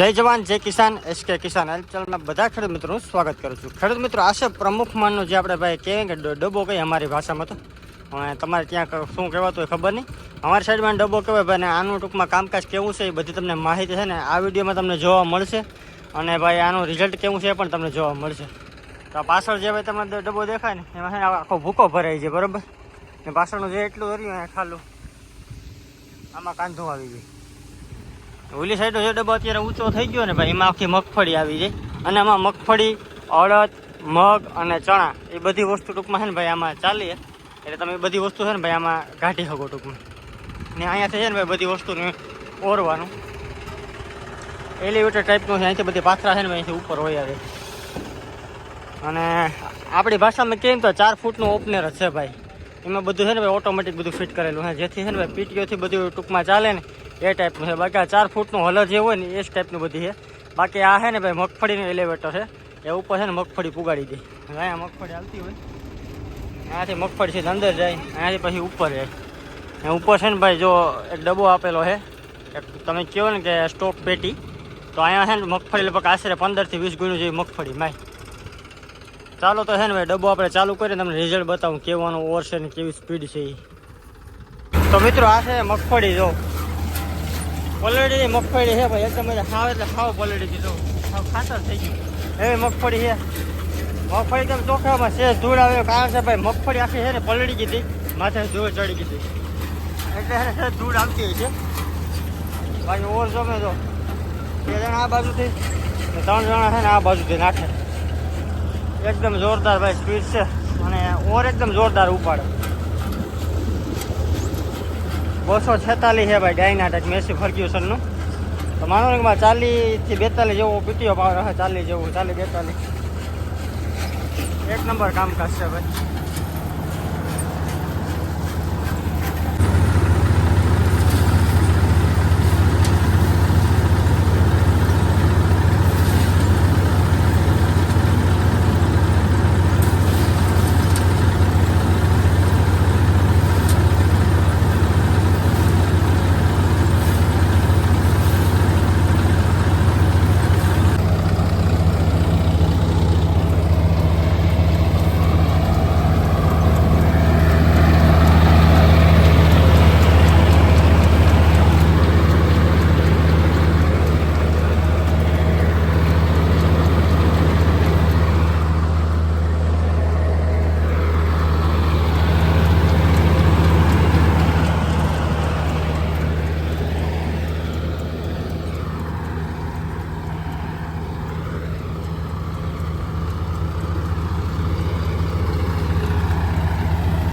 જય જવાન જય કિસાન SK કિસાન ચેનલમાં બધા ખેડૂત મિત્રોનું સ્વાગત કરું છું। ખેડૂત મિત્રો આ છે પ્રમુખ માનનો જે આપણે ભાઈ કહેવાય કે ડબ્બો કહીએ અમારી ભાષામાં, તો તમારે ત્યાં શું કહેવાતું હોય ખબર નહીં, અમારી સાઈડમાં ડબ્બો કહેવાય ભાઈ। અને આનું ટૂંકમાં કામકાજ કેવું છે એ બધી તમને માહિતી છે ને આ વિડીયોમાં તમને જોવા મળશે, અને ભાઈ આનું રિઝલ્ટ કેવું છે એ પણ તમને જોવા મળશે। તો પાછળ જે ભાઈ તમને ડબ્બો દેખાય ને એમાં છે ને આખો ભૂકો ભરાય છે, બરાબર। ને પાછળનું જે એટલું રહ્યું ખાલું આમાં કાંધું આવી ગયું। ઓલી સાઈડનો જે ડબ્બો અત્યારે ઊંચો થઈ ગયો ને ભાઈ, એમાં આખી મગફળી આવી જાય, અને આમાં મગફળી, અડદ, મગ અને ચણા એ બધી વસ્તુ ટૂંકમાં છે ને ભાઈ આમાં ચાલીએ, એટલે તમે એ બધી વસ્તુ છે ને ભાઈ આમાં કાઢી શકો ટૂંકમાં। ને અહીંયાથી છે ને ભાઈ બધી વસ્તુને ઓરવાનું એલિવેટર ટાઈપનું છે, અહીંથી બધી પાથરા છે ને ભાઈ અહીંથી ઉપર હોય આવે। અને આપણી ભાષામાં કેમ તો 4 ફૂટનું ઓપનર જ છે ભાઈ, એમાં બધું છે ને ભાઈ ઓટોમેટિક બધું ફિટ કરેલું છે, જેથી છે ને ભાઈ પીટીઓથી બધું ટૂંકમાં ચાલે ને એ ટાઈપનું છે। બાકી આ 4 ફૂટનું હલર જે હોય ને એ જ ટાઈપનું બધી છે। બાકી આ છે ને ભાઈ મગફળીનું એલિવેટર છે, એ ઉપર છે ને મગફળી પુગાડી દે, અહીંયા મગફળી આવતી હોય, અહીંયાથી મગફળી સીધી અંદર જાય, અહીંયાથી પછી ઉપર જાય। અને ઉપર છે ને ભાઈ જો એક ડબ્બો આપેલો છે, એક તમે કહો ને કે સ્ટોક પેટી, તો અહીંયા છે ને મગફળી લગભગ આશરે 15 થી 20 ગુણ્યું જેવી મગફળી માય। ચાલો તો છે ને ભાઈ ડબ્બો આપણે ચાલુ કરીને તમને રિઝલ્ટ બતાવું કેવાનું ઓર છે ને કેવી સ્પીડ છે એ। તો મિત્રો આ છે મગફળી, જો પલળી મગફળી છે ભાઈ, એકદમ હાવ એટલે હાવ પલળી દીધું, હાવ ખાતર થઈ ગયું એવી મગફળી છે। મગફળી એકદમ ચોખામાં છે ધૂળ આવે, કારણ છે ભાઈ મગફળી આખી છે ને પલળી ગઈ, માથે ધૂળ ચડી ગઈ, એટલે છે ધૂળ આવતી હોય છે ભાઈ। ઓર જમે તો 2 જણા આ બાજુથી ને 3 જણા છે ને આ બાજુથી નાખે, એકદમ જોરદાર ભાઈ સ્પીડ છે, અને ઓર એકદમ જોરદાર ઉપાડે। 246 છે ભાઈ ડાયનાટેક મેસી ફર્ગ્યુસનનું, તો માનો ને 40 થી 42 જેવો પીટીઓ પાવર હશે, 40 જેવું, 40 42 એક નંબર કામકાજ છે ભાઈ।